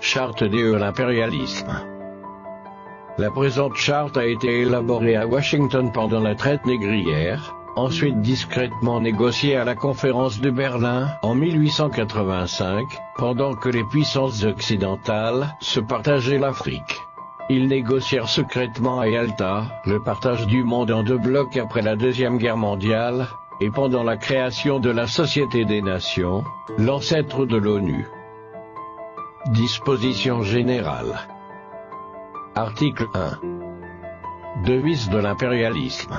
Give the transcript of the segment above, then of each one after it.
Charte de l'impérialisme. La présente charte a été élaborée à Washington pendant la traite négrière, ensuite discrètement négociée à la conférence de Berlin en 1885, pendant que les puissances occidentales se partageaient l'Afrique. Ils négocièrent secrètement à Yalta le partage du monde en 2 blocs après la Deuxième Guerre mondiale, et pendant la création de la Société des Nations, l'ancêtre de l'ONU. Dispositions générales. Article 1. Devise de l'impérialisme.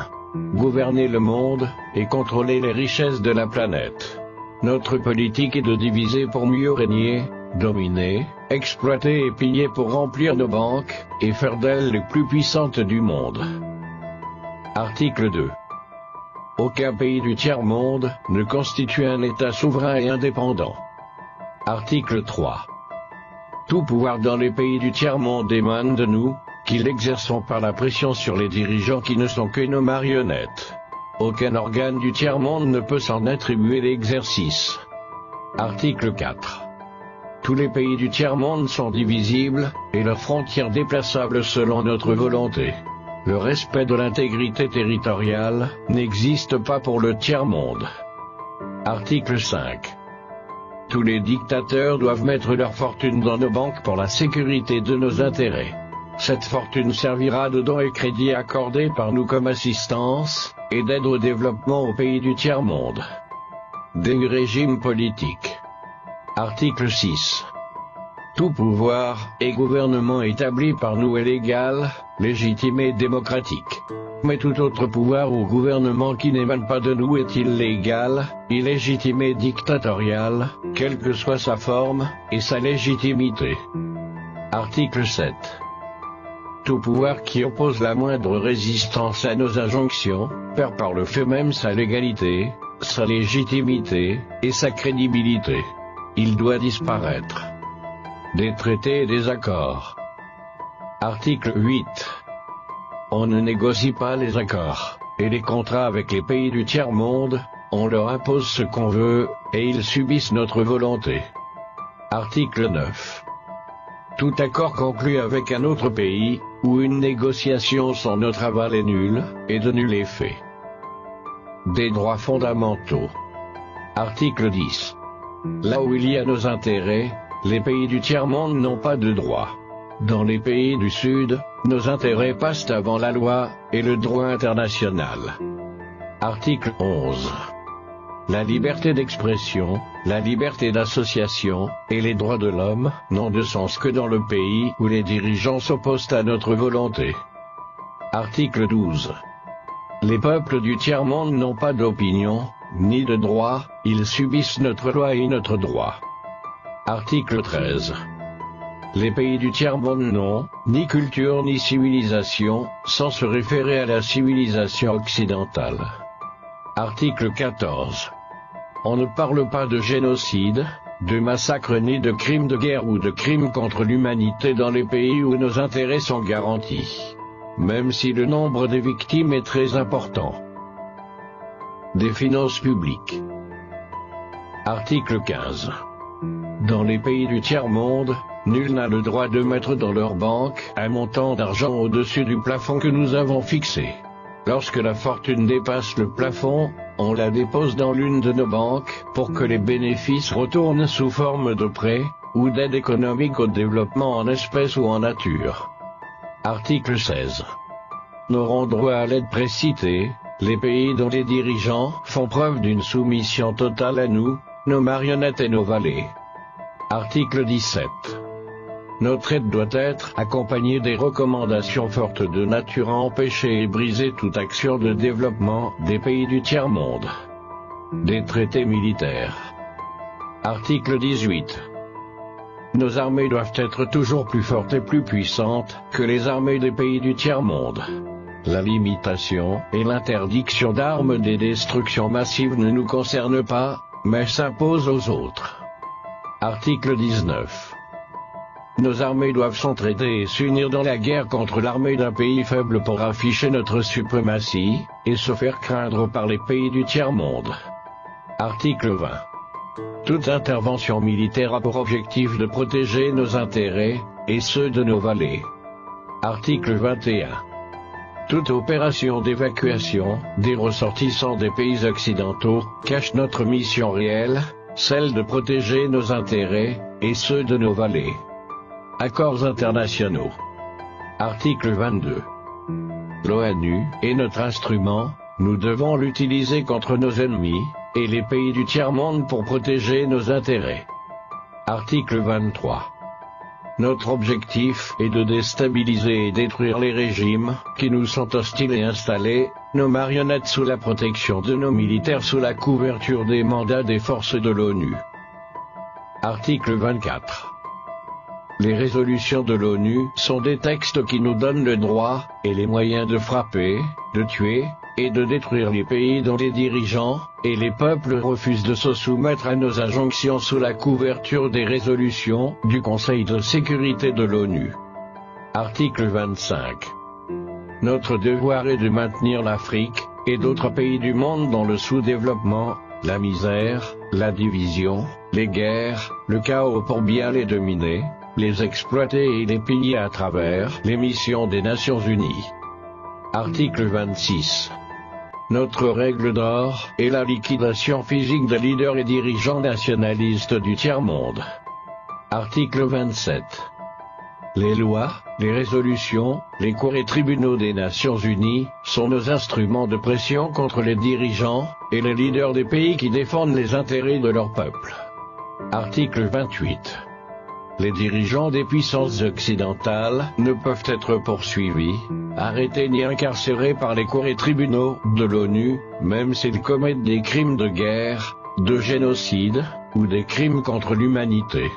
Gouverner le monde et contrôler les richesses de la planète. Notre politique est de diviser pour mieux régner, dominer, exploiter et piller pour remplir nos banques, et faire d'elles les plus puissantes du monde. Article 2. Aucun pays du tiers-monde ne constitue un État souverain et indépendant. Article 3. Tout pouvoir dans les pays du tiers-monde émane de nous, qui l'exerçons par la pression sur les dirigeants qui ne sont que nos marionnettes. Aucun organe du tiers-monde ne peut s'en attribuer l'exercice. Article 4. Tous les pays du tiers-monde sont divisibles, et leurs frontières déplaçables selon notre volonté. Le respect de l'intégrité territoriale n'existe pas pour le tiers-monde. Article 5. Tous les dictateurs doivent mettre leur fortune dans nos banques pour la sécurité de nos intérêts. Cette fortune servira de dons et crédits accordés par nous comme assistance, et d'aide au développement aux pays du tiers-monde. Des régimes politiques. Article 6. Tout pouvoir et gouvernement établi par nous est légal, légitime et démocratique. Mais tout autre pouvoir ou gouvernement qui n'émane pas de nous est illégal, illégitime et dictatorial, quelle que soit sa forme, et sa légitimité. Article 7. Tout pouvoir qui oppose la moindre résistance à nos injonctions, perd par le fait même sa légalité, sa légitimité, et sa crédibilité. Il doit disparaître. Des traités et des accords. Article 8. On ne négocie pas les accords, et les contrats avec les pays du tiers-monde, on leur impose ce qu'on veut, et ils subissent notre volonté. Article 9. Tout accord conclu avec un autre pays, ou une négociation sans notre aval est nul, et de nul effet. Des droits fondamentaux. Article 10. Là où il y a nos intérêts, les pays du tiers-monde n'ont pas de droits. Dans les pays du Sud, nos intérêts passent avant la loi et le droit international. Article 11. La liberté d'expression, la liberté d'association, et les droits de l'homme, n'ont de sens que dans le pays où les dirigeants s'opposent à notre volonté. Article 12. Les peuples du tiers-monde n'ont pas d'opinion, ni de droit, ils subissent notre loi et notre droit. Article 13. Les pays du tiers-monde n'ont ni culture ni civilisation, sans se référer à la civilisation occidentale. Article 14. On ne parle pas de génocide, de massacre ni de crimes de guerre ou de crimes contre l'humanité dans les pays où nos intérêts sont garantis, même si le nombre des victimes est très important. Des finances publiques. Article 15. Dans les pays du tiers-monde, nul n'a le droit de mettre dans leur banque un montant d'argent au-dessus du plafond que nous avons fixé. Lorsque la fortune dépasse le plafond, on la dépose dans l'une de nos banques pour que les bénéfices retournent sous forme de prêts ou d'aide économique au développement en espèces ou en nature. Article 16. N'auront droit à l'aide précitée les pays dont les dirigeants font preuve d'une soumission totale à nous, nos marionnettes et nos valets. Article 17. Notre aide doit être accompagnée des recommandations fortes de nature à empêcher et briser toute action de développement des pays du tiers-monde. Des traités militaires. Article 18. Nos armées doivent être toujours plus fortes et plus puissantes que les armées des pays du tiers-monde. La limitation et l'interdiction d'armes des destructions massives ne nous concernent pas, mais s'imposent aux autres. Article 19. Nos armées doivent s'entraider et s'unir dans la guerre contre l'armée d'un pays faible pour afficher notre suprématie, et se faire craindre par les pays du tiers-monde. Article 20. Toute intervention militaire a pour objectif de protéger nos intérêts, et ceux de nos valets. Article 21. Toute opération d'évacuation des ressortissants des pays occidentaux cache notre mission réelle, celle de protéger nos intérêts, et ceux de nos valets. Accords internationaux. Article 22. L'ONU est notre instrument, nous devons l'utiliser contre nos ennemis, et les pays du tiers-monde pour protéger nos intérêts. Article 23. Notre objectif est de déstabiliser et détruire les régimes qui nous sont hostiles et installer nos marionnettes sous la protection de nos militaires sous la couverture des mandats des forces de l'ONU. Article 24. Les résolutions de l'ONU sont des textes qui nous donnent le droit et les moyens de frapper, de tuer et de détruire les pays dont les dirigeants et les peuples refusent de se soumettre à nos injonctions sous la couverture des résolutions du Conseil de sécurité de l'ONU. Article 25. Notre devoir est de maintenir l'Afrique et d'autres pays du monde dans le sous-développement, la misère, la division, les guerres, le chaos pour bien les dominer, les exploiter et les piller à travers les missions des Nations Unies. Article 26. Notre règle d'or est la liquidation physique des leaders et dirigeants nationalistes du tiers-monde. Article 27. Les lois, les résolutions, les cours et tribunaux des Nations Unies sont nos instruments de pression contre les dirigeants et les leaders des pays qui défendent les intérêts de leur peuple. Article 28. Les dirigeants des puissances occidentales ne peuvent être poursuivis, arrêtés ni incarcérés par les cours et tribunaux de l'ONU, même s'ils commettent des crimes de guerre, de génocide, ou des crimes contre l'humanité.